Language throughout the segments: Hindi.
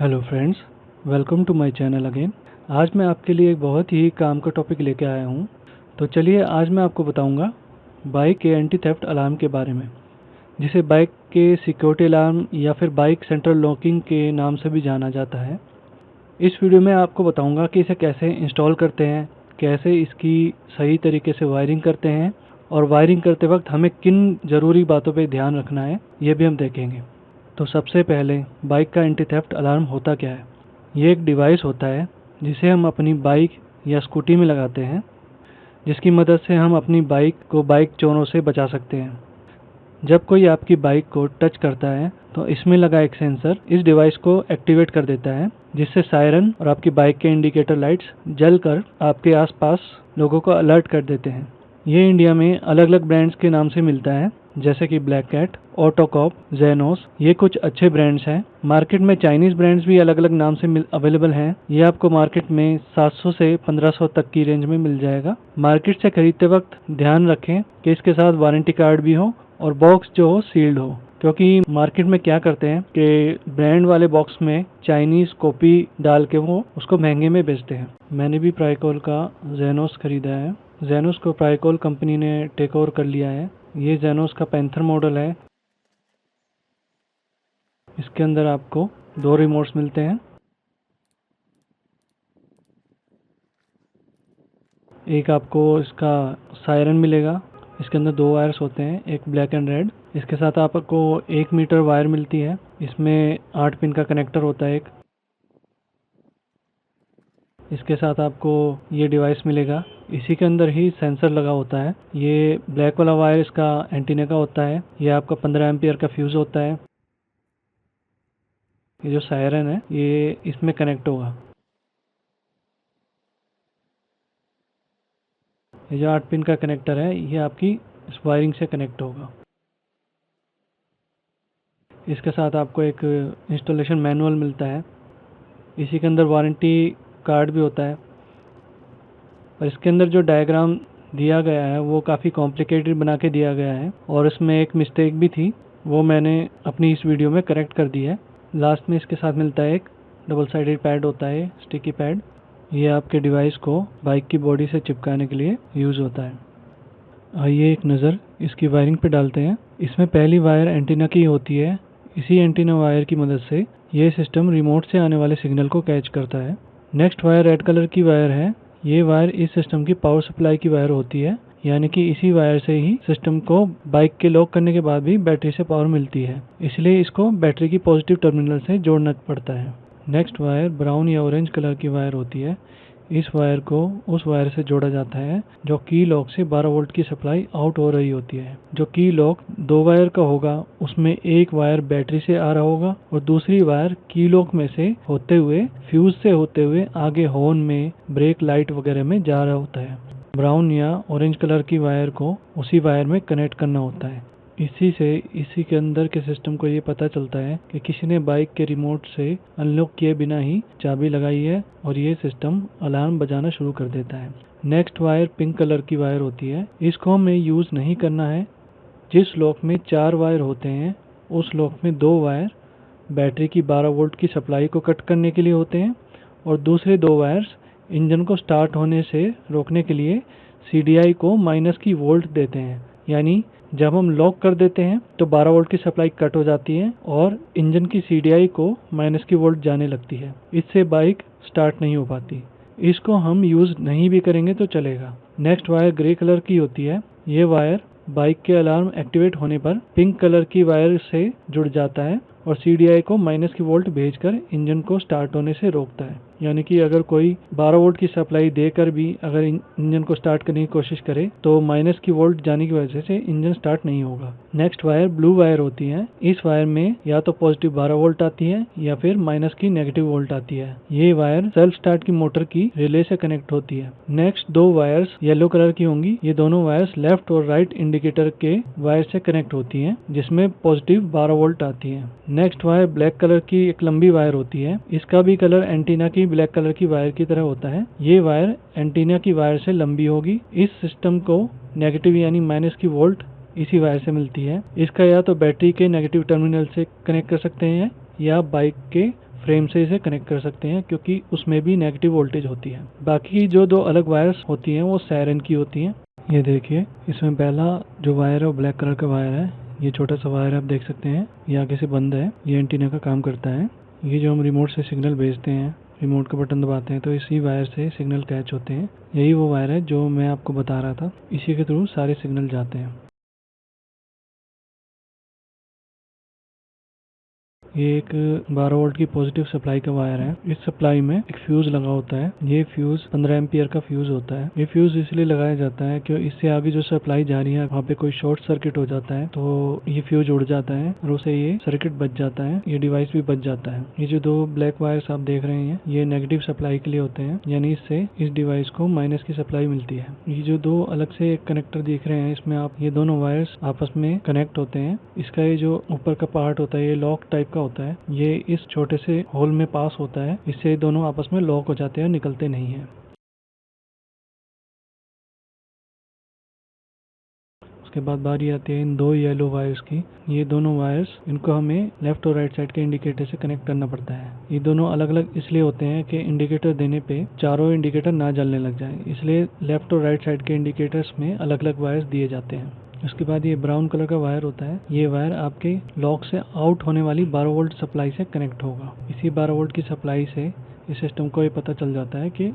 Hello friends, welcome to my channel again. आज मैं आपके लिए एक बहुत ही काम का टॉपिक लेके आया हूँ। तो चलिए आज मैं आपको बताऊँगा बाइक के एंटी थेफ्ट अलार्म के बारे में, जिसे बाइक के सिक्योरिटी अलार्म या फिर बाइक सेंट्रल लॉकिंग के नाम से भी जाना जाता है। इस वीडियो में आपको बताऊँगा कि इसे कैसे इंस्टॉल करते हैं, कैसे इसकी सही तरीके से वायरिंग करते हैं और वायरिंग करते वक्त हमें किन ज़रूरी बातों पर ध्यान रखना है, ये भी हम देखेंगे। तो सबसे पहले बाइक का एंटी थेफ्ट अलार्म होता क्या है। ये एक डिवाइस होता है जिसे हम अपनी बाइक या स्कूटी में लगाते हैं, जिसकी मदद से हम अपनी बाइक को बाइक चोरों से बचा सकते हैं। जब कोई आपकी बाइक को टच करता है तो इसमें लगा एक सेंसर इस डिवाइस को एक्टिवेट कर देता है, जिससे सायरन और आपकी बाइक के इंडिकेटर लाइट्स जलकर आपके आसपास लोगों को अलर्ट कर देते हैं। ये इंडिया में अलग अलग ब्रांड्स के नाम से मिलता है, जैसे कि ब्लैक कैट, ऑटोकॉप, जेनोस। ये कुछ अच्छे ब्रांड्स हैं। मार्केट में चाइनीज़ ब्रांड्स भी अलग अलग नाम से अवेलेबल हैं। ये आपको मार्केट में 700 से 1500 तक की रेंज में मिल जाएगा। मार्केट से खरीदते वक्त ध्यान रखें कि इसके साथ वारंटी कार्ड भी हो और बॉक्स जो हो सील्ड हो, क्योंकि मार्केट में क्या करते हैं कि ब्रांड वाले बॉक्स में चाइनीज़ कॉपी डाल के वो उसको महंगे में बेचते हैं। मैंने भी प्राइकॉल का जेनोस खरीदा है। जेनोस को प्राइकॉल कंपनी ने टेक ओवर कर लिया है। ये जेनोस का पैंथर मॉडल है। इसके अंदर आपको 2 रिमोट्स मिलते हैं। एक आपको इसका सायरन मिलेगा। इसके अंदर 2 वायर्स होते हैं, एक ब्लैक एंड रेड। इसके साथ आपको 1 मीटर वायर मिलती है। इसमें 8 पिन का कनेक्टर होता है एक। इसके साथ आपको ये डिवाइस मिलेगा। इसी के अंदर ही सेंसर लगा होता है। ये ब्लैक वाला वायर इसका एंटीना का होता है। ये आपका 15 एम्पियर का फ्यूज़ होता है। ये जो सायरन है ये इसमें कनेक्ट होगा। ये जो 8 पिन का कनेक्टर है ये आपकी इस वायरिंग से कनेक्ट होगा। इसके साथ आपको एक इंस्टॉलेशन मैनुअल मिलता है। इसी के अंदर वारंटी कार्ड भी होता है। और इसके अंदर जो डायग्राम दिया गया है वो काफ़ी कॉम्प्लिकेटेड बना के दिया गया है, और इसमें एक मिस्टेक भी थी, वो मैंने अपनी इस वीडियो में करेक्ट कर दी है। लास्ट में इसके साथ मिलता है एक डबल साइडेड पैड होता है, स्टिकी पैड। ये आपके डिवाइस को बाइक की बॉडी से चिपकाने के लिए यूज़ होता है। आइए एक नज़र इसकी वायरिंग पे डालते हैं। इसमें पहली वायर एंटीना की होती है। इसी एंटीना वायर की मदद से ये सिस्टम रिमोट से आने वाले सिग्नल को कैच करता है। नेक्स्ट वायर रेड कलर की वायर है। ये वायर इस सिस्टम की पावर सप्लाई की वायर होती है, यानी कि इसी वायर से ही सिस्टम को बाइक के लॉक करने के बाद भी बैटरी से पावर मिलती है, इसलिए इसको बैटरी की पॉजिटिव टर्मिनल से जोड़ना पड़ता है। नेक्स्ट वायर ब्राउन या ऑरेंज कलर की वायर होती है। इस वायर को उस वायर से जोड़ा जाता है जो की लॉक से 12 वोल्ट की सप्लाई आउट हो रही होती है। जो की लॉक 2 वायर का होगा उसमें एक वायर बैटरी से आ रहा होगा और दूसरी वायर की लॉक में से होते हुए फ्यूज से होते हुए आगे हॉर्न में, ब्रेक लाइट वगैरह में जा रहा होता है। ब्राउन या ऑरेंज कलर की वायर को उसी वायर में कनेक्ट करना होता है। इसी के अंदर के सिस्टम को ये पता चलता है कि किसी ने बाइक के रिमोट से अनलॉक किए बिना ही चाबी लगाई है, और ये सिस्टम अलार्म बजाना शुरू कर देता है। नेक्स्ट वायर पिंक कलर की वायर होती है। इसको हमें यूज़ नहीं करना है। जिस लॉक में 4 वायर होते हैं उस लॉक में 2 वायर बैटरी की 12 वोल्ट की सप्लाई को कट करने के लिए होते हैं, और दूसरे 2 वायर्स इंजन को स्टार्ट होने से रोकने के लिए CDI को माइनस की वोल्ट देते हैं। यानी जब हम लॉक कर देते हैं तो 12 वोल्ट की सप्लाई कट हो जाती है और इंजन की CDI को माइनस की वोल्ट जाने लगती है। इससे बाइक स्टार्ट नहीं हो पाती। इसको हम यूज़ नहीं भी करेंगे तो चलेगा। नेक्स्ट वायर ग्रे कलर की होती है। ये वायर बाइक के अलार्म एक्टिवेट होने पर पिंक कलर की वायर से जुड़ जाता है और CDI को माइनस की वोल्ट भेजकर इंजन को स्टार्ट होने से रोकता है। यानी कि अगर कोई 12 वोल्ट की सप्लाई देकर भी अगर इंजन को स्टार्ट करने की कोशिश करे तो माइनस की वोल्ट जाने की वजह से इंजन स्टार्ट नहीं होगा। नेक्स्ट वायर ब्लू वायर होती है। इस वायर में या तो पॉजिटिव 12 वोल्ट आती है या फिर माइनस की नेगेटिव वोल्ट आती है। ये वायर सेल्फ स्टार्ट की मोटर की रिले से कनेक्ट होती है। नेक्स्ट 2 वायर्स येलो कलर की होंगी। ये दोनों वायर्स लेफ्ट और राइट इंडिकेटर के वायर से कनेक्ट होती हैं, जिसमें पॉजिटिव 12 वोल्ट आती है। नेक्स्ट वायर ब्लैक कलर की एक लंबी वायर होती है। इसका भी कलर एंटीना की ब्लैक कलर की वायर की तरह होता है। ये वायर एंटीना की वायर से लंबी होगी। इस सिस्टम को नेगेटिव यानी माइनस की वोल्ट इसी वायर से मिलती है। इसका या तो बैटरी के नेगेटिव टर्मिनल से कनेक्ट कर सकते हैं या बाइक के फ्रेम से इसे कनेक्ट कर सकते हैं, क्योंकि उसमें भी नेगेटिव वोल्टेज होती है। बाकी जो दो अलग वायर्स होती हैं वो सायरन की होती हैं। ये देखिए, इसमें पहला जो वायर है वो ब्लैक कलर का वायर है। ये छोटा सा वायर आप देख सकते हैं, ये आगे से बंद है। ये एंटीना का काम करता है। ये जो हम रिमोट से सिग्नल भेजते हैं, रिमोट का बटन दबाते हैं तो इसी वायर से सिग्नल कैच होते हैं। यही वो वायर है जो मैं आपको बता रहा था, इसी के थ्रू सारे सिग्नल जाते हैं। ये एक 12 वोल्ट की पॉजिटिव सप्लाई का वायर है। इस सप्लाई में एक फ्यूज लगा होता है। ये फ्यूज 15 एम्पियर का फ्यूज होता है। ये फ्यूज इसलिए लगाया जाता है कि इससे आगे जो सप्लाई जा रही है वहाँ पे कोई शॉर्ट सर्किट हो जाता है तो ये फ्यूज उड़ जाता है और उससे ये सर्किट बच जाता है, ये डिवाइस भी बच जाता है। ये जो दो ब्लैक वायर्स आप देख रहे हैं ये नेगेटिव सप्लाई के लिए होते हैं, यानी इससे इस डिवाइस को माइनस की सप्लाई मिलती है। ये जो दो अलग से एक कनेक्टर दिख रहे हैं, इसमें आप ये दोनों वायर्स आपस में कनेक्ट होते हैं। इसका ये जो ऊपर का पार्ट होता है ये लॉक टाइप का होता है। ये इस छोटे से होल में पास होता है, इससे दोनों आपस में लॉक हो जाते हैं, निकलते नहीं हैं। उसके बाद बारी आती है इन दो येलो वायर्स की। ये दोनों वायर्स, इनको हमें लेफ्ट और राइट साइड के इंडिकेटर से कनेक्ट करना पड़ता है। ये दोनों अलग अलग इसलिए होते हैं कि इंडिकेटर देने पे चारों इंडिकेटर ना जलने लग जाए, इसलिए लेफ्ट और राइट साइड के इंडिकेटर्स में अलग अलग वायर्स दिए जाते हैं। उसके बाद ये ब्राउन कलर का वायर होता है। ये वायर आपके लॉक से आउट होने वाली 12 वोल्ट सप्लाई से कनेक्ट होगा। इसी 12 वोल्ट की सप्लाई से इस सिस्टम को ये पता चल जाता है कि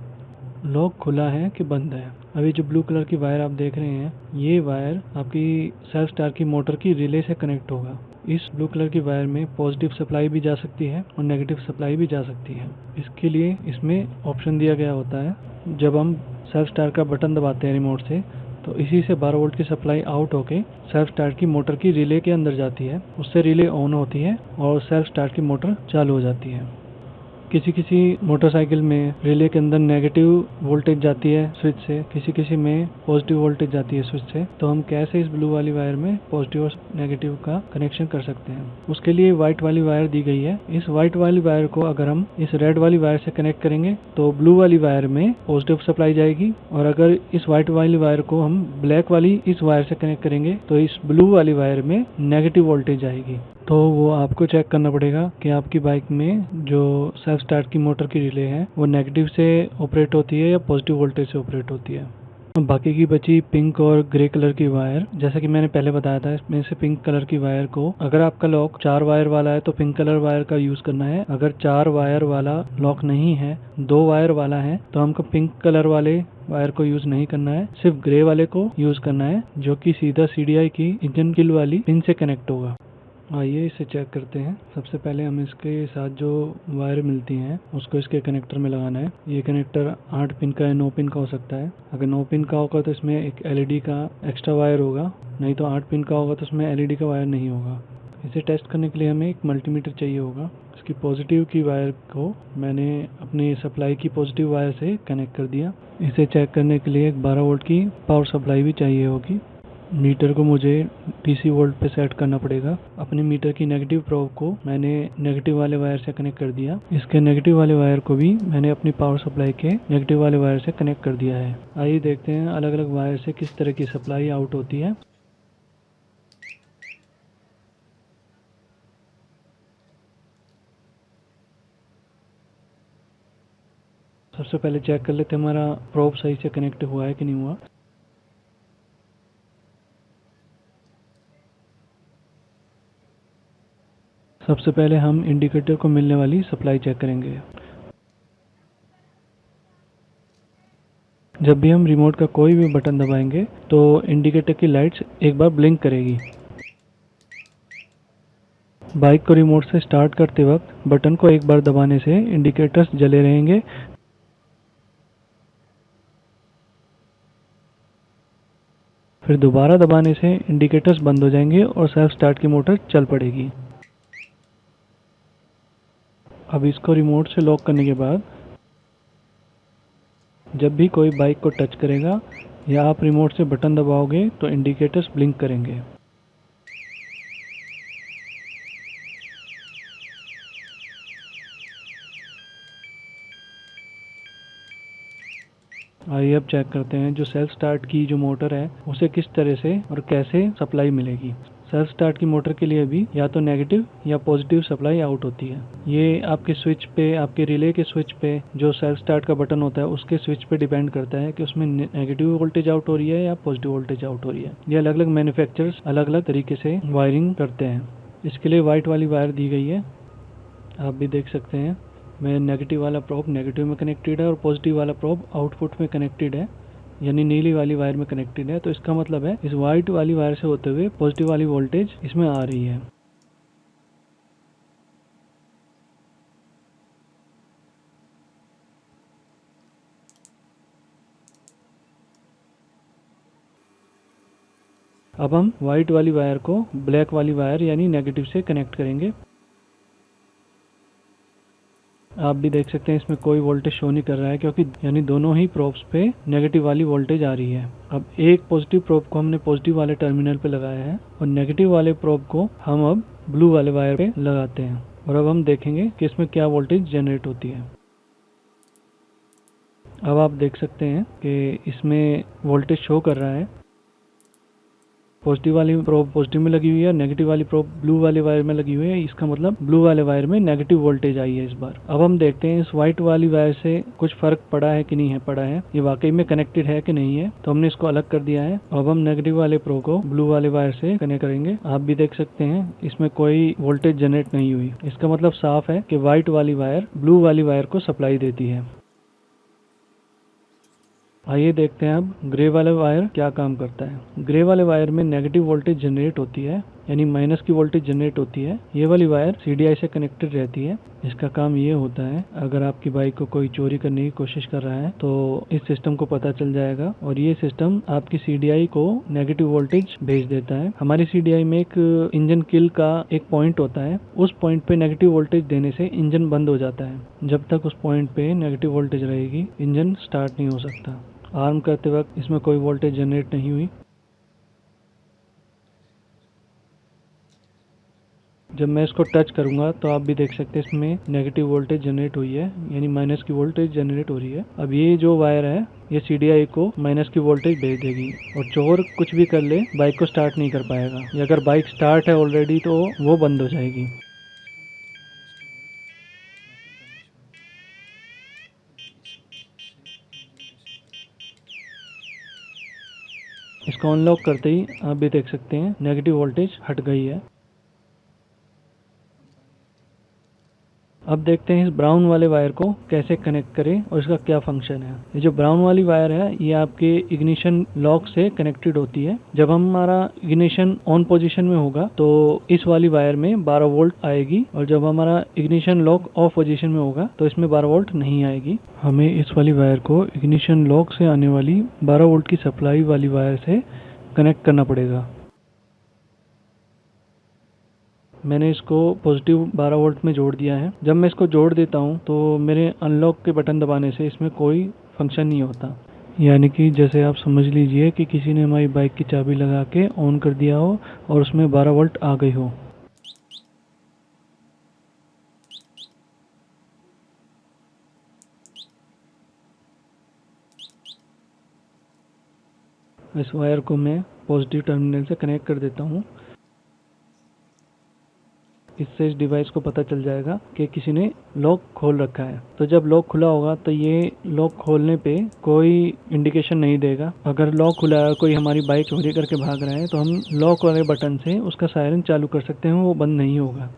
लॉक खुला है कि बंद है। अभी जो ब्लू कलर की वायर आप देख रहे हैं, ये वायर आपकी सेल्फ स्टार्ट की मोटर की रिले से कनेक्ट होगा। इस ब्लू कलर की वायर में पॉजिटिव सप्लाई भी जा सकती है और नेगेटिव सप्लाई भी जा सकती है। इसके लिए इसमें ऑप्शन दिया गया होता है, जब हम सेल्फ स्टार्ट का बटन दबाते हैं रिमोट से तो इसी से 12 वोल्ट की सप्लाई आउट होके सेल्फ स्टार्ट की मोटर की रिले के अंदर जाती है। उससे रिले ऑन होती है और सेल्फ स्टार्ट की मोटर चालू हो जाती है। किसी किसी मोटरसाइकिल में रिले के अंदर नेगेटिव वोल्टेज जाती है स्विच से, किसी किसी में पॉजिटिव वोल्टेज जाती है स्विच से। तो हम कैसे इस ब्लू वाली वायर में पॉजिटिव और नेगेटिव का कनेक्शन कर सकते हैं, उसके लिए व्हाइट वाली वायर दी गई है। इस व्हाइट वाली वायर को अगर हम इस रेड वाली वायर से कनेक्ट करेंगे तो ब्लू वाली वायर में पॉजिटिव सप्लाई जाएगी, और अगर इस व्हाइट वाली वायर को हम ब्लैक वाली इस वायर से कनेक्ट करेंगे तो इस ब्लू वाली वायर में नेगेटिव वोल्टेज आएगी। तो वो आपको चेक करना पड़ेगा कि आपकी बाइक में जो सेल्फ स्टार्ट की मोटर की रिले है वो नेगेटिव से ऑपरेट होती है या पॉजिटिव वोल्टेज से ऑपरेट होती है। बाकी की बची पिंक और ग्रे कलर की वायर, जैसा कि मैंने पहले बताया था, इसमें से पिंक कलर की वायर को, अगर आपका लॉक 4 वायर वाला है तो पिंक कलर वायर का यूज करना है। अगर 4 वायर वाला लॉक नहीं है, 2 वायर वाला है, तो हमको पिंक कलर वाले वायर को यूज नहीं करना है, सिर्फ ग्रे वाले को यूज करना है, जो कि सीधा CDI की इंजन किल वाली पिन से कनेक्ट होगा। आइए इसे चेक करते हैं। सबसे पहले हम इसके साथ जो वायर मिलती हैं उसको इसके कनेक्टर में लगाना है। ये कनेक्टर 8 पिन का या 9 पिन का हो सकता है। अगर 9 पिन का होगा तो इसमें एक LED का एक्स्ट्रा वायर होगा, नहीं तो 8 पिन का होगा तो इसमें LED का वायर नहीं होगा। इसे टेस्ट करने के लिए हमें एक मल्टीमीटर चाहिए होगा। इसकी पॉजिटिव की वायर को मैंने अपनी सप्लाई की पॉजिटिव वायर से कनेक्ट कर दिया। इसे चेक करने के लिए एक 12 वोल्ट की पावर सप्लाई भी चाहिए होगी। मीटर को मुझे DC वोल्ट पे सेट करना पड़ेगा। अपने मीटर की नेगेटिव प्रोब को मैंने नेगेटिव वाले वायर से कनेक्ट कर दिया। इसके नेगेटिव वाले वायर को भी मैंने अपनी पावर सप्लाई के नेगेटिव वाले वायर से कनेक्ट कर दिया है। आइए देखते हैं अलग अलग वायर से किस तरह की सप्लाई आउट होती है। सबसे पहले चेक कर लेते हैं हमारा प्रोब सही से कनेक्ट हुआ है कि नहीं हुआ। सबसे पहले हम इंडिकेटर को मिलने वाली सप्लाई चेक करेंगे। जब भी हम रिमोट का कोई भी बटन दबाएंगे तो इंडिकेटर की लाइट्स एक बार ब्लिंक करेगी। बाइक को रिमोट से स्टार्ट करते वक्त बटन को एक बार दबाने से इंडिकेटर्स जले रहेंगे। फिर दोबारा दबाने से इंडिकेटर्स बंद हो जाएंगे और सेल्फ स्टार्ट की मोटर चल पड़ेगी। अब इसको रिमोट से लॉक करने के बाद जब भी कोई बाइक को टच करेगा या आप रिमोट से बटन दबाओगे तो इंडिकेटर्स ब्लिंक करेंगे। आइए अब चेक करते हैं जो सेल्फ स्टार्ट की जो मोटर है उसे किस तरह से और कैसे सप्लाई मिलेगी। सेल्फ स्टार्ट की मोटर के लिए भी या तो नेगेटिव या पॉजिटिव सप्लाई आउट होती है। ये आपके स्विच पे, आपके रिले के स्विच पे जो सेल्फ स्टार्ट का बटन होता है उसके स्विच पे डिपेंड करता है कि उसमें नेगेटिव वोल्टेज आउट हो रही है या पॉजिटिव वोल्टेज आउट हो रही है। ये अलग अलग मैन्युफैक्चरर्स अलग अलग तरीके से वायरिंग करते हैं। इसके लिए वाइट वाली वायर दी गई है, आप भी देख सकते हैं। मैं नेगेटिव वाला प्रोब नेगेटिव में कनेक्टेड है और पॉजिटिव वाला प्रोब आउटपुट में कनेक्टेड है, यानी नीली वाली वायर में कनेक्टेड है। तो इसका मतलब है इस वाइट वाली वायर से होते हुए पॉजिटिव वाली वोल्टेज इसमें आ रही है। अब हम वाइट वाली वायर को ब्लैक वाली वायर यानी नेगेटिव से कनेक्ट करेंगे। आप भी देख सकते हैं इसमें कोई वोल्टेज शो नहीं कर रहा है, क्योंकि यानी दोनों ही प्रोब्स पे नेगेटिव वाली वोल्टेज आ रही है। अब एक पॉजिटिव प्रोब को हमने पॉजिटिव वाले टर्मिनल पे लगाया है और नेगेटिव वाले प्रोब को हम अब ब्लू वाले वायर पे लगाते हैं और अब हम देखेंगे कि इसमें क्या वोल्टेज जनरेट होती है। अब आप देख सकते हैं कि इसमें वोल्टेज शो कर रहा है। पॉजिटिव वाली प्रोब पॉजिटिव में लगी हुई है, नेगेटिव वाली प्रोब ब्लू वाले वायर में लगी हुई है। इसका मतलब ब्लू वाले वायर में नेगेटिव वोल्टेज आई है इस बार। अब हम देखते हैं इस व्हाइट वाली वायर से कुछ फर्क पड़ा है कि नहीं है पड़ा है, ये वाकई में कनेक्टेड है कि नहीं है। तो हमने इसको अलग कर दिया है। अब हम नेगेटिव वाले प्रोब को ब्लू वाले वायर से कनेक्ट करेंगे। आप भी देख सकते हैं इसमें कोई वोल्टेज जनरेट नहीं हुई। इसका मतलब साफ है कि व्हाइट वाली वायर ब्लू वाली वायर को सप्लाई देती है। आइए देखते हैं अब ग्रे वाला वायर क्या काम करता है। ग्रे वाले वायर में नेगेटिव वोल्टेज जनरेट होती है, यानी माइनस की वोल्टेज जनरेट होती है। ये वाली वायर सीडीआई से कनेक्टेड रहती है। इसका काम ये होता है, अगर आपकी बाइक को कोई चोरी करने की कोशिश कर रहा है तो इस सिस्टम को पता चल जाएगा और ये सिस्टम आपकी सीडीआई को नेगेटिव वोल्टेज भेज देता है। हमारी सीडीआई में एक इंजन किल का एक पॉइंट होता है, उस पॉइंट पे नेगेटिव वोल्टेज देने से इंजन बंद हो जाता है। जब तक उस पॉइंट पे नेगेटिव वोल्टेज रहेगी इंजन स्टार्ट नहीं हो सकता। आर्म करते वक्त इसमें कोई वोल्टेज जनरेट नहीं हुई। जब मैं इसको टच करूंगा तो आप भी देख सकते हैं इसमें नेगेटिव वोल्टेज जनरेट हुई है, यानी माइनस की वोल्टेज जनरेट हो रही है। अब ये जो वायर है ये सीडीआई को माइनस की वोल्टेज भेज देगी और चोर कुछ भी कर ले बाइक को स्टार्ट नहीं कर पाएगा। या अगर बाइक स्टार्ट है ऑलरेडी तो वो बंद हो जाएगी। इसको अनलॉक करते ही आप भी देख सकते हैं नेगेटिव वोल्टेज हट गई है। अब देखते हैं इस ब्राउन वाले वायर को कैसे कनेक्ट करें और इसका क्या फंक्शन है। ये जो ब्राउन वाली वायर है ये आपके इग्निशन लॉक से कनेक्टेड होती है। जब हमारा इग्निशन ऑन पोजीशन में होगा तो इस वाली वायर में 12 वोल्ट आएगी और जब हमारा इग्निशन लॉक ऑफ पोजीशन में होगा तो इसमें 12 वोल्ट नहीं आएगी। हमें इस वाली वायर को इग्निशन लॉक से आने वाली 12 वोल्ट की सप्लाई वाली वायर से कनेक्ट करना पड़ेगा। मैंने इसको पॉजिटिव 12 वोल्ट में जोड़ दिया है। जब मैं इसको जोड़ देता हूँ तो मेरे अनलॉक के बटन दबाने से इसमें कोई फंक्शन नहीं होता, यानी कि जैसे आप समझ लीजिए कि किसी ने हमारी बाइक की चाबी लगा के ऑन कर दिया हो और उसमें 12 वोल्ट आ गई हो। इस वायर को मैं पॉजिटिव टर्मिनल से कनेक्ट कर देता हूँ। इससे इस डिवाइस को पता चल जाएगा कि किसी ने लॉक खोल रखा है। तो जब लॉक खुला होगा तो ये लॉक खोलने पे कोई इंडिकेशन नहीं देगा। अगर लॉक खुला है, कोई हमारी बाइक चोरी करके भाग रहा है तो हम लॉक वाले बटन से उसका सायरन चालू कर सकते हैं, वो बंद नहीं होगा।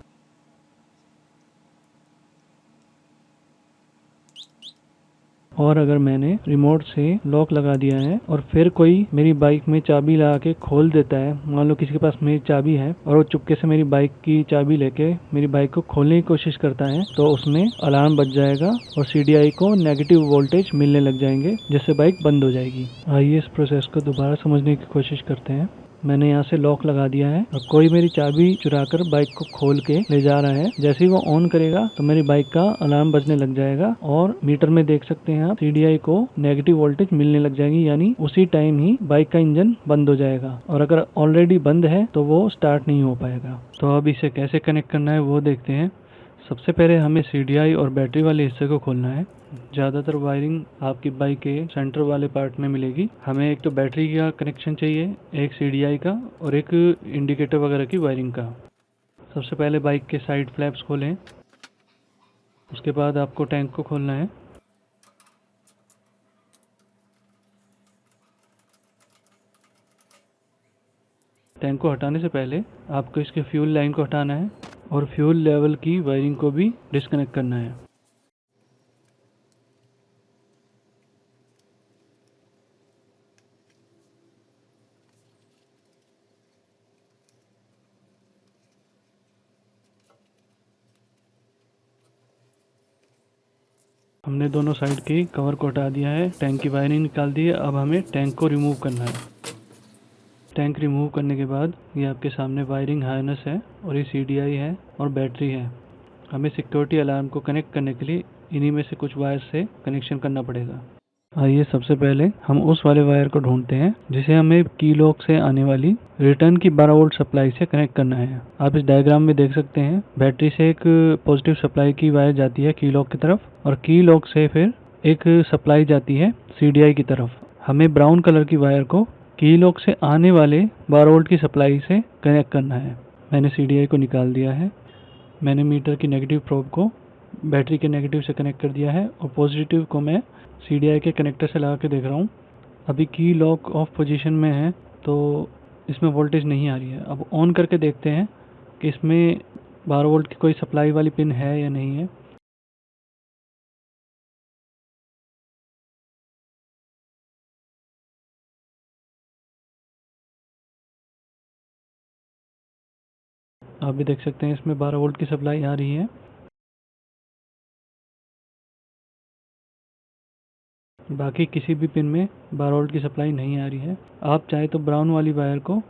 और अगर मैंने रिमोट से लॉक लगा दिया है और फिर कोई मेरी बाइक में चाबी लगा के खोल देता है, मान लो किसी के पास मेरी चाबी है और वो चुपके से मेरी बाइक की चाबी लेके मेरी बाइक को खोलने की कोशिश करता है, तो उसमें अलार्म बज जाएगा और सीडीआई को नेगेटिव वोल्टेज मिलने लग जाएंगे, जिससे बाइक बंद हो जाएगी। आइए इस प्रोसेस को दोबारा समझने की कोशिश करते हैं। मैंने यहाँ से लॉक लगा दिया है और कोई मेरी चाबी चुराकर बाइक को खोल के ले जा रहा है। जैसे ही वो ऑन करेगा तो मेरी बाइक का अलार्म बजने लग जाएगा और मीटर में देख सकते हैं आप सीडीआई को नेगेटिव वोल्टेज मिलने लग जाएगी, यानी उसी टाइम ही बाइक का इंजन बंद हो जाएगा। और अगर ऑलरेडी बंद है तो वो स्टार्ट नहीं हो पाएगा। तो अब इसे कैसे कनेक्ट करना है वो देखते हैं। सबसे पहले हमें CDI और बैटरी वाले हिस्से को खोलना है। ज़्यादातर वायरिंग आपकी बाइक के सेंटर वाले पार्ट में मिलेगी। हमें एक तो बैटरी का कनेक्शन चाहिए, एक CDI का और एक इंडिकेटर वगैरह की वायरिंग का। सबसे पहले बाइक के साइड फ्लैप्स खोलें। उसके बाद आपको टैंक को खोलना है। टैंक को हटाने से पहले आपको इसके फ्यूल लाइन को हटाना है और फ्यूल लेवल की वायरिंग को भी डिस्कनेक्ट करना है। हमने दोनों साइड की कवर को हटा दिया है, टैंक की वायरिंग निकाल दी है। अब हमें टैंक को रिमूव करना है। टैंक रिमूव करने के बाद ये आपके सामने वायरिंग हार्नेस है और ये CDI है और बैटरी है। हमें सिक्योरिटी अलार्म को कनेक्ट करने के लिए इन्हीं में से कुछ वायर से कनेक्शन करना पड़ेगा। आइए सबसे पहले हम उस वाले वायर को ढूंढते हैं जिसे हमें की लॉक से आने वाली रिटर्न की 12 वोल्ट सप्लाई से कनेक्ट करना है। आप इस डायग्राम में देख सकते हैं बैटरी से एक पॉजिटिव सप्लाई की वायर जाती है की लॉक की तरफ और की लॉक से फिर एक सप्लाई जाती है CDI की तरफ। हमें ब्राउन कलर की वायर को की लॉक से आने वाले 12 वोल्ट की सप्लाई से कनेक्ट करना है। मैंने CDI को निकाल दिया है। मैंने मीटर की नेगेटिव प्रोब को बैटरी के नेगेटिव से कनेक्ट कर दिया है और पॉजिटिव को मैं CDI के कनेक्टर से लगा के देख रहा हूँ। अभी की लॉक ऑफ पोजीशन में है तो इसमें वोल्टेज नहीं आ रही है। अब ऑन करके देखते हैं कि इसमें 12 वोल्ट की कोई सप्लाई वाली पिन है या नहीं है। आप भी देख सकते हैं इसमें 12 वोल्ट की सप्लाई आ रही है। बाकी किसी भी पिन में 12 वोल्ट की सप्लाई नहीं आ रही है। आप चाहे तो ब्राउन वाली वायर को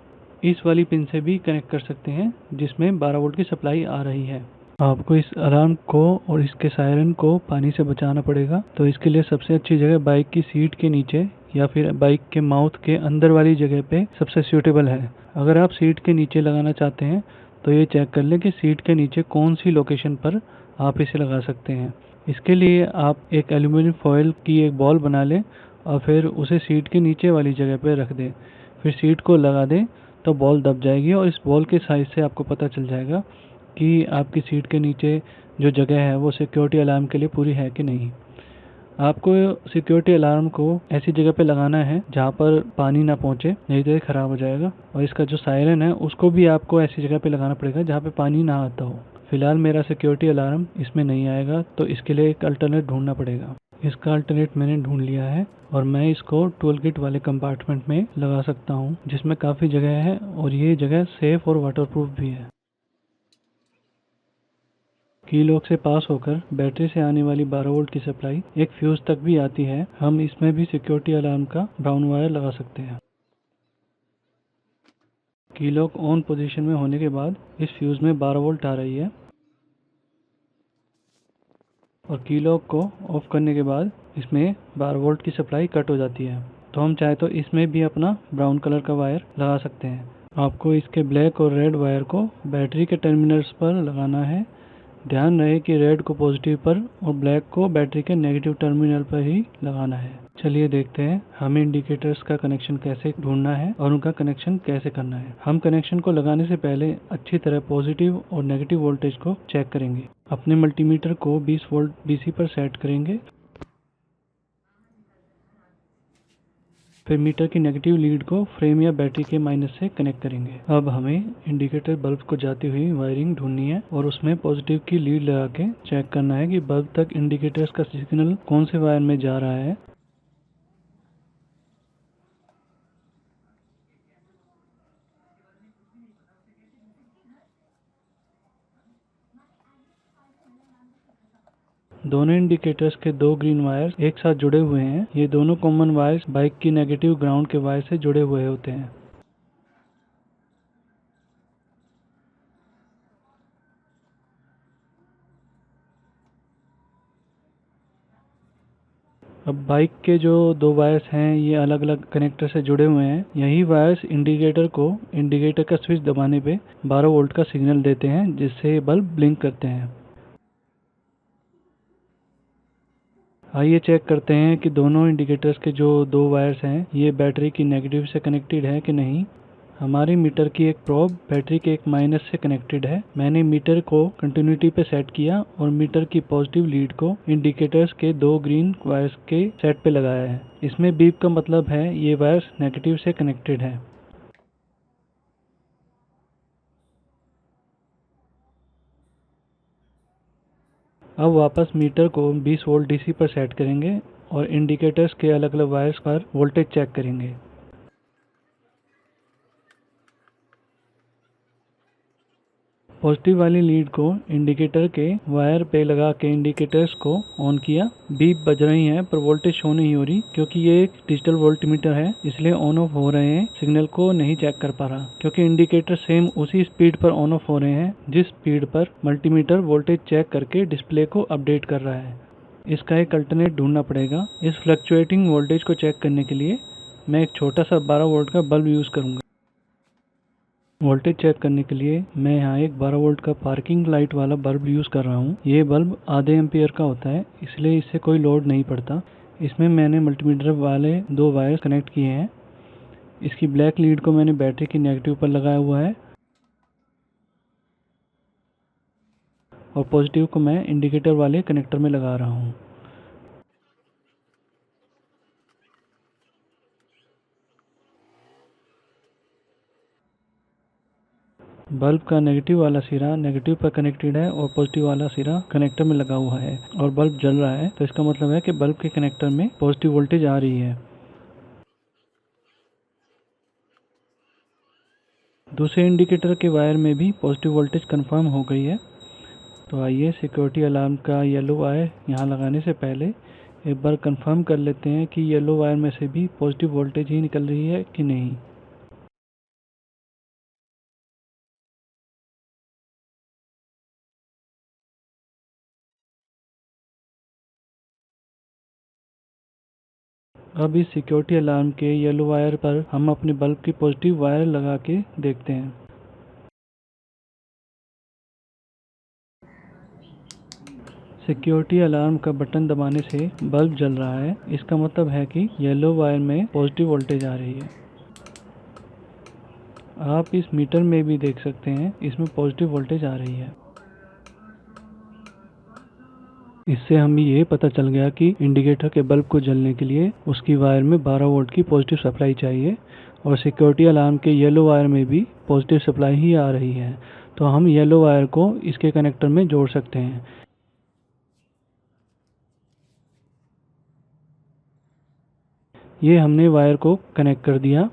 इस वाली पिन से भी कनेक्ट कर सकते हैं जिसमें 12 वोल्ट की सप्लाई आ रही है। आपको इस अलार्म को और इसके सायरन को पानी से बचाना पड़ेगा, तो इसके लिए सबसे अच्छी जगह बाइक की सीट के नीचे या फिर बाइक के माउथ के अंदर वाली जगह पे सबसे सूटेबल है। अगर आप सीट के नीचे लगाना चाहते हैं तो ये चेक कर लें कि सीट के नीचे कौन सी लोकेशन पर आप इसे लगा सकते हैं। इसके लिए आप एक एल्यूमिनियम फॉयल की एक बॉल बना लें और फिर उसे सीट के नीचे वाली जगह पर रख दें। फिर सीट को लगा दें तो बॉल दब जाएगी और इस बॉल के साइज से आपको पता चल जाएगा कि आपकी सीट के नीचे जो जगह है वो सिक्योरिटी अलार्म के लिए पूरी है कि नहीं। आपको सिक्योरिटी अलार्म को ऐसी जगह पे लगाना है जहाँ पर पानी ना पहुँचे, नहीं तो ये ख़राब हो जाएगा। और इसका जो सायरन है उसको भी आपको ऐसी जगह पे लगाना पड़ेगा जहाँ पे पानी ना आता हो। फिलहाल मेरा सिक्योरिटी अलार्म इसमें नहीं आएगा तो इसके लिए एक अल्टरनेट ढूंढना पड़ेगा। इसका अल्टरनेट मैंने ढूंढ लिया है और मैं इसको टूल किट वाले कंपार्टमेंट में लगा सकता हूँ जिसमें काफ़ी जगह है और ये जगह सेफ और वाटरप्रूफ भी है। की लॉक से पास होकर बैटरी से आने वाली 12 वोल्ट की सप्लाई एक फ्यूज तक भी आती है। हम इसमें भी सिक्योरिटी अलार्म का ब्राउन वायर लगा सकते हैं। की लॉक ऑन पोजीशन में होने के बाद इस फ्यूज में 12 वोल्ट आ रही है और की लॉक को ऑफ करने के बाद इसमें 12 वोल्ट की सप्लाई कट हो जाती है। तो हम चाहे तो इसमें भी अपना ब्राउन कलर का वायर लगा सकते हैं। आपको इसके ब्लैक और रेड वायर को बैटरी के टर्मिनल्स पर लगाना है। ध्यान रहे कि रेड को पॉजिटिव पर और ब्लैक को बैटरी के नेगेटिव टर्मिनल पर ही लगाना है। चलिए देखते हैं हमें इंडिकेटर्स का कनेक्शन कैसे ढूंढना है और उनका कनेक्शन कैसे करना है। हम कनेक्शन को लगाने से पहले अच्छी तरह पॉजिटिव और नेगेटिव वोल्टेज को चेक करेंगे। अपने मल्टीमीटर को 20 वोल्ट DC पर सेट करेंगे। फिर मीटर की नेगेटिव लीड को फ्रेम या बैटरी के माइनस से कनेक्ट करेंगे। अब हमें इंडिकेटर बल्ब को जाती हुई वायरिंग ढूंढनी है और उसमें पॉजिटिव की लीड लगा के चेक करना है कि बल्ब तक इंडिकेटर्स का सिग्नल कौन से वायर में जा रहा है। दोनों इंडिकेटर्स के दो ग्रीन वायर्स एक साथ जुड़े हुए हैं। ये दोनों कॉमन वायर्स बाइक की नेगेटिव ग्राउंड के वायर से जुड़े हुए होते हैं। अब बाइक के जो दो वायर्स हैं ये अलग अलग कनेक्टर से जुड़े हुए हैं। यही वायर्स इंडिकेटर का स्विच दबाने पे 12 वोल्ट का सिग्नल देते हैं जिससे ये बल्ब ब्लिंक करते हैं। आइए चेक करते हैं कि दोनों इंडिकेटर्स के जो दो वायर्स हैं ये बैटरी की नेगेटिव से कनेक्टेड है कि नहीं। हमारी मीटर की एक प्रोब बैटरी के एक माइनस से कनेक्टेड है। मैंने मीटर को कंटिन्यूटी पे सेट किया और मीटर की पॉजिटिव लीड को इंडिकेटर्स के दो ग्रीन वायर्स के सेट पे लगाया है। इसमें बीप का मतलब है ये वायर्स नेगेटिव से कनेक्टेड है। अब वापस मीटर को 20 वोल्ट डीसी पर सेट करेंगे और इंडिकेटर्स के अलग अलग वायर्स पर वोल्टेज चेक करेंगे। पॉजिटिव वाली लीड को इंडिकेटर के वायर पे लगा के इंडिकेटर्स को ऑन किया। बीप बज रही है पर वोल्टेज शो नहीं हो रही क्योंकि ये एक डिजिटल वोल्टमीटर है, इसलिए ऑन ऑफ हो रहे हैं। सिग्नल को नहीं चेक कर पा रहा क्योंकि इंडिकेटर सेम उसी स्पीड पर ऑन ऑफ हो रहे हैं जिस स्पीड पर मल्टीमीटर वोल्टेज चेक करके डिस्प्ले को अपडेट कर रहा है। इसका एक अल्टरनेट ढूंढना पड़ेगा। इस फ्लक्चुएटिंग वोल्टेज को चेक करने के लिए मैं एक छोटा सा 12 वोल्ट का बल्ब यूज़ करूँगा। वोल्टेज चेक करने के लिए मैं यहाँ एक 12 वोल्ट का पार्किंग लाइट वाला बल्ब यूज़ कर रहा हूँ। ये बल्ब आधे एम्पियर का होता है, इसलिए इससे कोई लोड नहीं पड़ता। इसमें मैंने मल्टीमीटर वाले दो वायर कनेक्ट किए हैं। इसकी ब्लैक लीड को मैंने बैटरी की नेगेटिव पर लगाया हुआ है और पॉजिटिव को मैं इंडिकेटर वाले कनेक्टर में लगा रहा हूँ। बल्ब का नेगेटिव वाला सिरा नेगेटिव पर कनेक्टेड है और पॉजिटिव वाला सिरा कनेक्टर में लगा हुआ है और बल्ब जल रहा है, तो इसका मतलब है कि बल्ब के कनेक्टर में पॉजिटिव वोल्टेज आ रही है। दूसरे इंडिकेटर के वायर में भी पॉजिटिव वोल्टेज कंफर्म हो गई है। तो आइए सिक्योरिटी अलार्म का येलो वायर यहाँ लगाने से पहले एक बार कंफर्म कर लेते हैं कि येलो वायर में से भी पॉजिटिव वोल्टेज ही निकल रही है कि नहीं। अब इस सिक्योरिटी अलार्म के येलो वायर पर हम अपने बल्ब की पॉजिटिव वायर लगा के देखते हैं। सिक्योरिटी अलार्म का बटन दबाने से बल्ब जल रहा है, इसका मतलब है कि येलो वायर में पॉजिटिव वोल्टेज आ रही है। आप इस मीटर में भी देख सकते हैं, इसमें पॉजिटिव वोल्टेज आ रही है। इससे हमें ये पता चल गया कि इंडिकेटर के बल्ब को जलने के लिए उसकी वायर में 12 वोल्ट की पॉजिटिव सप्लाई चाहिए और सिक्योरिटी अलार्म के येलो वायर में भी पॉजिटिव सप्लाई ही आ रही है। तो हम येलो वायर को इसके कनेक्टर में जोड़ सकते हैं। ये हमने वायर को कनेक्ट कर दिया।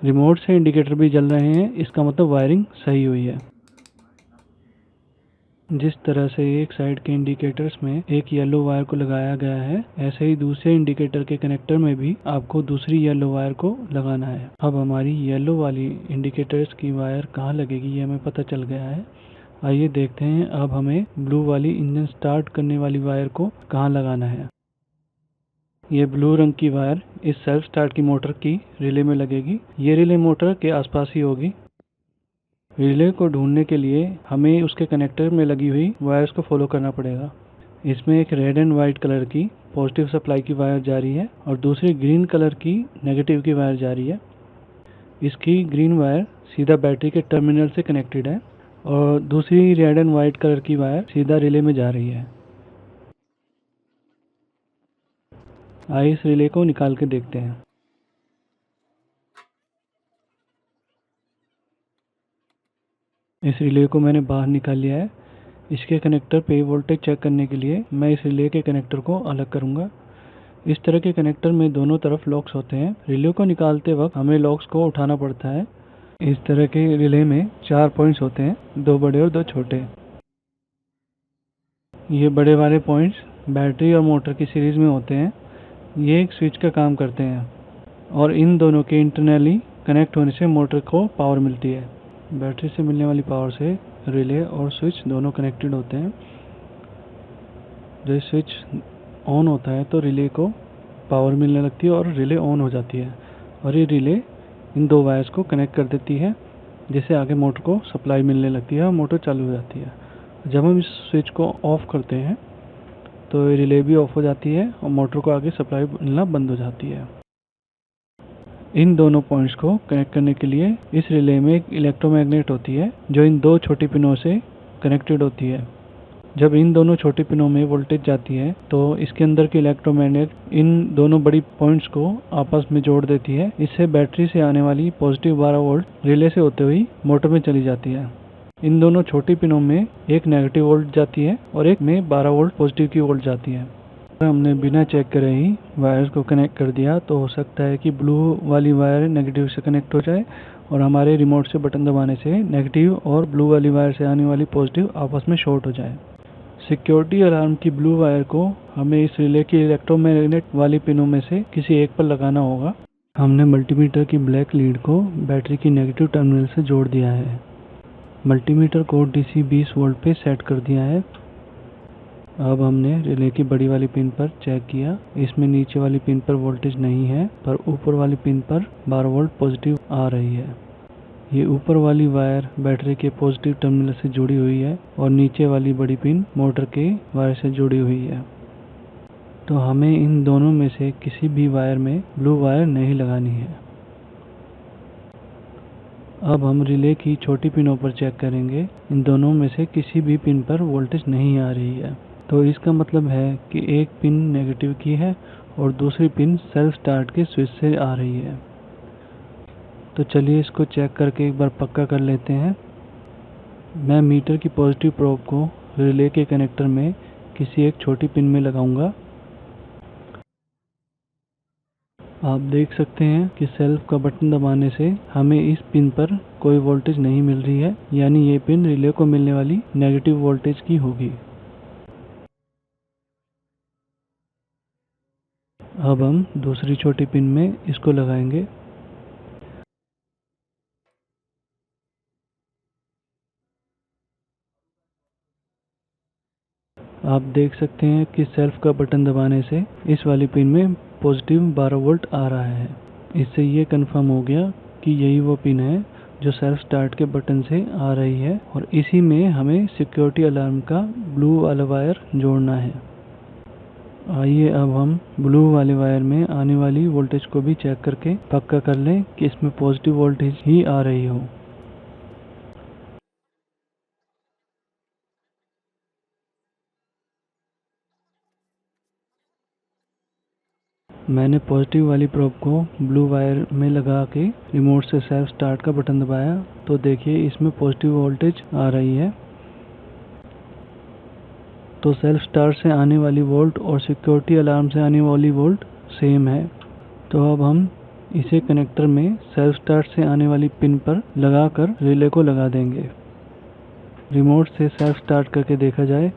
रिमोट से इंडिकेटर भी जल रहे हैं, इसका मतलब वायरिंग सही हुई है। जिस तरह से एक साइड के इंडिकेटर्स में एक येलो वायर को लगाया गया है, ऐसे ही दूसरे इंडिकेटर के कनेक्टर में भी आपको दूसरी येलो वायर को लगाना है। अब हमारी येलो वाली इंडिकेटर्स की वायर कहाँ लगेगी ये हमें पता चल गया है। आइए देखते हैं अब हमें ब्लू वाली इंजन स्टार्ट करने वाली वायर को कहाँ लगाना है। ये ब्लू रंग की वायर इस सेल्फ स्टार्ट की मोटर की रिले में लगेगी। ये रिले मोटर के आसपास ही होगी। रिले को ढूंढने के लिए हमें उसके कनेक्टर में लगी हुई वायर्स को फॉलो करना पड़ेगा। इसमें एक रेड एंड वाइट कलर की पॉजिटिव सप्लाई की वायर जा रही है और दूसरी ग्रीन कलर की नेगेटिव की वायर जा रही है। इसकी ग्रीन वायर सीधा बैटरी के टर्मिनल से कनेक्टेड है और दूसरी रेड एंड वाइट कलर की वायर सीधा रिले में जा रही है। आइए इस रिले को निकाल के देखते हैं। इस रिले को मैंने बाहर निकाल लिया है। इसके कनेक्टर पे वोल्टेज चेक करने के लिए मैं इस रिले के कनेक्टर को अलग करूंगा। इस तरह के कनेक्टर में दोनों तरफ लॉक्स होते हैं। रिले को निकालते वक्त हमें लॉक्स को उठाना पड़ता है। इस तरह के रिले में 4 पॉइंट्स होते हैं, 2 बड़े और 2 छोटे। ये बड़े वाले पॉइंट्स बैटरी और मोटर की सीरीज में होते हैं। ये एक स्विच का काम करते हैं और इन दोनों के इंटरनली कनेक्ट होने से मोटर को पावर मिलती है। बैटरी से मिलने वाली पावर से रिले और स्विच दोनों कनेक्टेड होते हैं। जब स्विच ऑन होता है तो रिले को पावर मिलने लगती है और रिले ऑन हो जाती है। और ये रिले इन दो वायर्स को कनेक्ट कर देती है, जिससे आगे मोटर को सप्लाई मिलने लगती है और मोटर चालू हो जाती है। जब हम इस स्विच को ऑफ करते हैं तो ये रिले भी ऑफ हो जाती है और मोटर को आगे सप्लाई मिलना बंद हो जाती है। इन दोनों पॉइंट्स को कनेक्ट करने के लिए इस रिले में एक इलेक्ट्रोमैग्नेट होती है जो इन दो छोटी पिनों से कनेक्टेड होती है। जब इन दोनों छोटी पिनों में वोल्टेज जाती है तो इसके अंदर की इलेक्ट्रोमैग्नेट इन दोनों बड़ी पॉइंट्स को आपस में जोड़ देती है। इससे बैटरी से आने वाली पॉजिटिव 12 वोल्ट रिले से होते हुए मोटर में चली जाती है। इन दोनों छोटी पिनों में एक नेगेटिव वोल्ट जाती है और एक में 12 वोल्ट पॉजिटिव की वोल्ट जाती है। अगर हमने बिना चेक करे ही वायर्स को कनेक्ट कर दिया तो हो सकता है कि ब्लू वाली वायर नेगेटिव से कनेक्ट हो जाए और हमारे रिमोट से बटन दबाने से नेगेटिव और ब्लू वाली वायर से आने वाली पॉजिटिव आपस में शॉर्ट हो जाए। सिक्योरिटी अलार्म की ब्लू वायर को हमें इस रिले की इलेक्ट्रोमैग्नेट वाली पिनों में से किसी एक पर लगाना होगा। हमने मल्टीमीटर की ब्लैक लीड को बैटरी की नेगेटिव टर्मिनल से जोड़ दिया है। मल्टीमीटर को डीसी 20 वोल्ट पे सेट कर दिया है। अब हमने रिले की बड़ी वाली पिन पर चेक किया, इसमें नीचे वाली पिन पर वोल्टेज नहीं है, पर ऊपर वाली पिन पर 12 वोल्ट पॉजिटिव आ रही है। ये ऊपर वाली वायर बैटरी के पॉजिटिव टर्मिनल से जुड़ी हुई है और नीचे वाली बड़ी पिन मोटर के वायर से जुड़ी हुई है। तो हमें इन दोनों में से किसी भी वायर में ब्लू वायर नहीं लगानी है। अब हम रिले की छोटी पिनों पर चेक करेंगे, इन दोनों में से किसी भी पिन पर वोल्टेज नहीं आ रही है। तो इसका मतलब है कि एक पिन नेगेटिव की है और दूसरी पिन सेल्फ स्टार्ट के स्विच से आ रही है। तो चलिए इसको चेक करके एक बार पक्का कर लेते हैं। मैं मीटर की पॉजिटिव प्रोब को रिले के कनेक्टर में किसी एक छोटी पिन में लगाऊंगा। आप देख सकते हैं कि सेल्फ का बटन दबाने से हमें इस पिन पर कोई वोल्टेज नहीं मिल रही है, यानी ये पिन रिले को मिलने वाली नेगेटिव वोल्टेज की होगी। अब हम दूसरी छोटी पिन में इसको लगाएंगे। आप देख सकते हैं कि सेल्फ का बटन दबाने से इस वाली पिन में पॉजिटिव 12 वोल्ट आ रहा है। इससे ये कंफर्म हो गया कि यही वो पिन है जो सेल्फ स्टार्ट के बटन से आ रही है और इसी में हमें सिक्योरिटी अलार्म का ब्लू वाला वायर जोड़ना है। आइए अब हम ब्लू वाले वायर में आने वाली वोल्टेज को भी चेक करके पक्का कर लें कि इसमें पॉजिटिव वोल्टेज ही आ रही हो। मैंने पॉजिटिव वाली प्रोब को ब्लू वायर में लगा के रिमोट से सेल्फ स्टार्ट का बटन दबाया तो देखिए इसमें पॉजिटिव वोल्टेज आ रही है। तो सेल्फ स्टार्ट से आने वाली वोल्ट और सिक्योरिटी अलार्म से आने वाली वोल्ट सेम है। तो अब हम इसे कनेक्टर में सेल्फ स्टार्ट से आने वाली पिन पर लगाकर रिले को लगा देंगे। रिमोट से सेल्फ स्टार्ट करके देखा जाए।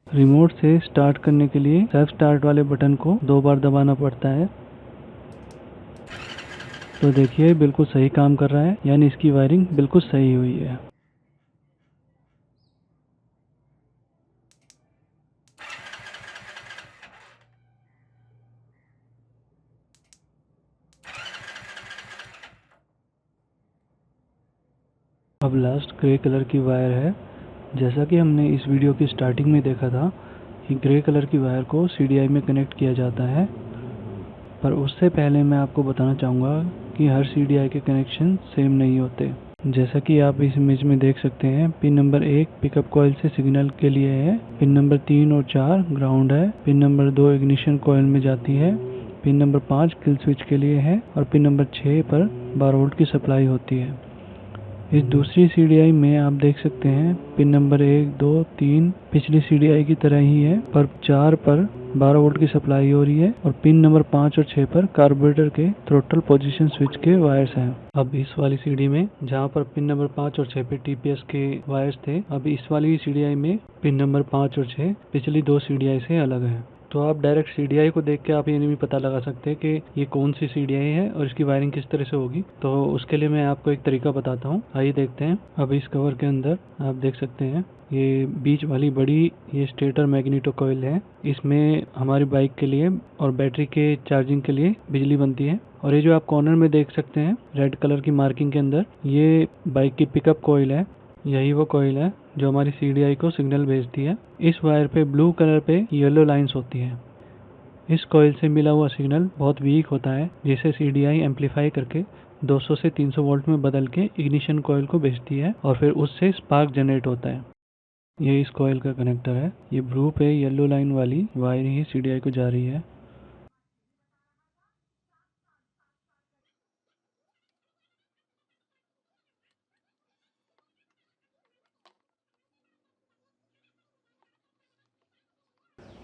रिमोट से स्टार्ट करने के लिए सेल्फ स्टार्ट वाले बटन को 2 बार दबाना पड़ता है। तो देखिए बिल्कुल सही काम कर रहा है, यानी इसकी वायरिंग बिल्कुल सही हुई है। अब लास्ट ग्रे कलर की वायर है। जैसा कि हमने इस वीडियो की स्टार्टिंग में देखा था कि ग्रे कलर की वायर को CDI में कनेक्ट किया जाता है, पर उससे पहले मैं आपको बताना चाहूँगा कि हर CDI के कनेक्शन सेम नहीं होते। जैसा कि आप इस इमेज में देख सकते हैं, पिन नंबर 1 पिकअप कॉइल से सिग्नल के लिए है, पिन नंबर 3 और 4 ग्राउंड है, पिन नंबर 2 इग्निशन कॉइल में जाती है, पिन नंबर 5 किल स्विच के लिए है और पिन नंबर 6 पर 12 वोल्ट की सप्लाई होती है। इस दूसरी CDI में आप देख सकते हैं पिन नंबर 1, 2, 3 पिछली CDI की तरह ही है, पर 4 पर 12 वोल्ट की सप्लाई हो रही है और पिन नंबर 5 और 6 पर कार्बोरेटर के थ्रोटल पोजीशन स्विच के वायर्स हैं। अब इस वाली सीडी में जहां पर पिन नंबर 5 और 6 पे TPS के वायर्स थे, अब इस वाली CDI में पिन नंबर 5 और 6 पिछली 2 CDI से अलग है। तो आप डायरेक्ट CDI को देख के आप ये नहीं पता लगा सकते कि ये कौन सी CDI है और इसकी वायरिंग किस तरह से होगी। तो उसके लिए मैं आपको एक तरीका बताता हूँ, आइए देखते हैं। अब इस कवर के अंदर आप देख सकते हैं ये बीच वाली बड़ी ये स्टेटर मैग्नेटो कॉइल है। इसमें हमारी बाइक के लिए और बैटरी के चार्जिंग के लिए बिजली बनती है। और ये जो आप कॉर्नर में देख सकते हैं रेड कलर की मार्किंग के अंदर, ये बाइक की पिकअप कॉइल है। यही वो कॉइल है जो हमारी CDI को सिग्नल भेजती है। इस वायर पे ब्लू कलर पे येलो लाइंस होती हैं। इस कॉइल से मिला हुआ सिग्नल बहुत वीक होता है, जिसे CDI एम्पलीफाई करके 200 से 300 वोल्ट में बदल के इग्निशन कॉइल को भेजती है और फिर उससे स्पार्क जनरेट होता है। ये इस कॉइल का कनेक्टर है। ये ब्लू पे येलो लाइन वाली वायर ही CDI को जा रही है।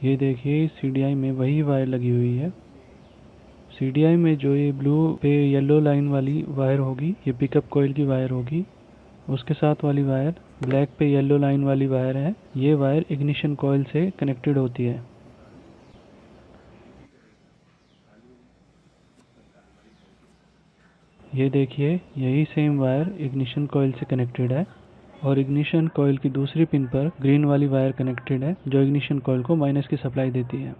ये देखिए CDI में वही वायर लगी हुई है। CDI में जो ये ब्लू पे येलो लाइन वाली वायर होगी, ये पिकअप कॉइल की वायर होगी। उसके साथ वाली वायर ब्लैक पे येलो लाइन वाली वायर है, ये वायर इग्निशन कॉइल से कनेक्टेड होती है। ये देखिए यही सेम वायर इग्निशन कॉइल से कनेक्टेड है और इग्निशन कॉइल की दूसरी पिन पर ग्रीन वाली वायर कनेक्टेड है जो इग्निशन कॉइल को माइनस की सप्लाई देती है।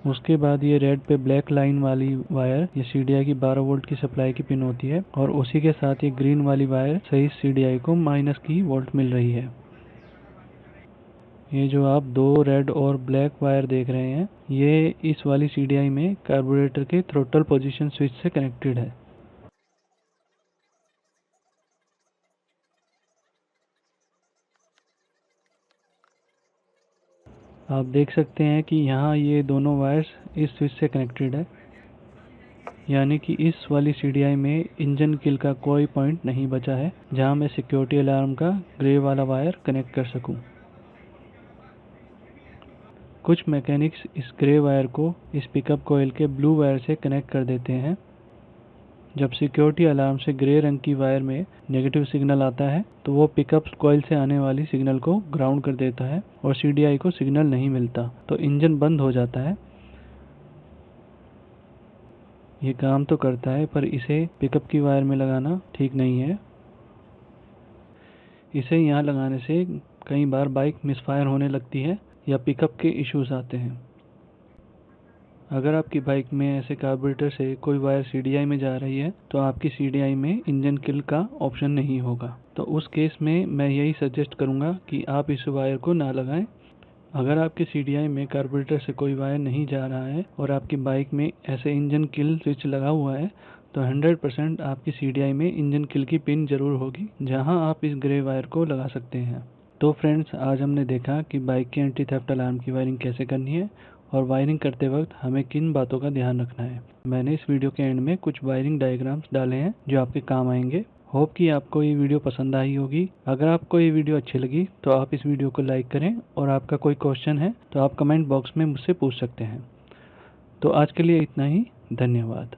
उसके बाद ये रेड पे ब्लैक लाइन वाली वायर ये CDI की 12 वोल्ट की सप्लाई की पिन होती है और उसी के साथ ये ग्रीन वाली वायर सही CDI को माइनस की वोल्ट मिल रही है। ये जो आप दो रेड और ब्लैक वायर देख रहे हैं, ये इस वाली CDI में कार्बोरेटर के थ्रोटल पोजीशन स्विच से कनेक्टेड है। आप देख सकते हैं कि यहाँ ये दोनों वायर्स इस स्विच से कनेक्टेड है, यानी कि इस वाली CDI में इंजन किल का कोई पॉइंट नहीं बचा है जहाँ मैं सिक्योरिटी अलार्म का ग्रे वाला वायर कनेक्ट कर सकूँ। कुछ मैकेनिक्स इस ग्रे वायर को इस पिकअप कॉइल के ब्लू वायर से कनेक्ट कर देते हैं। जब सिक्योरिटी अलार्म से ग्रे रंग की वायर में नेगेटिव सिग्नल आता है तो वो पिकअप कॉइल से आने वाली सिग्नल को ग्राउंड कर देता है और CDI को सिग्नल नहीं मिलता तो इंजन बंद हो जाता है। ये काम तो करता है पर इसे पिकअप की वायर में लगाना ठीक नहीं है। इसे यहाँ लगाने से कई बार बाइक मिसफायर होने लगती है या पिकअप के इश्यूज आते हैं। अगर आपकी बाइक में ऐसे कार्बोरेटर से कोई वायर CDI में जा रही है तो आपकी CDI में इंजन किल का ऑप्शन नहीं होगा। तो उस केस में मैं यही सजेस्ट करूँगा कि आप इस वायर को ना लगाएं। अगर आपकी CDI में कार्बोरेटर से कोई वायर नहीं जा रहा है और आपकी बाइक में ऐसे इंजन किल स्विच लगा हुआ है तो 100% आपकी CDI में इंजन किल की पिन जरूर होगी जहां आप इस ग्रे वायर को लगा सकते हैं। तो फ्रेंड्स, आज हमने देखा कि बाइक के एंटी थेफ्ट अलार्म की वायरिंग कैसे करनी है और वायरिंग करते वक्त हमें किन बातों का ध्यान रखना है। मैंने इस वीडियो के एंड में कुछ वायरिंग डायग्राम्स डाले हैं जो आपके काम आएंगे। होप कि आपको ये वीडियो पसंद आई होगी। अगर आपको ये वीडियो अच्छी लगी तो आप इस वीडियो को लाइक करें और आपका कोई क्वेश्चन है तो आप कमेंट बॉक्स में मुझसे पूछ सकते हैं। तो आज के लिए इतना ही। धन्यवाद।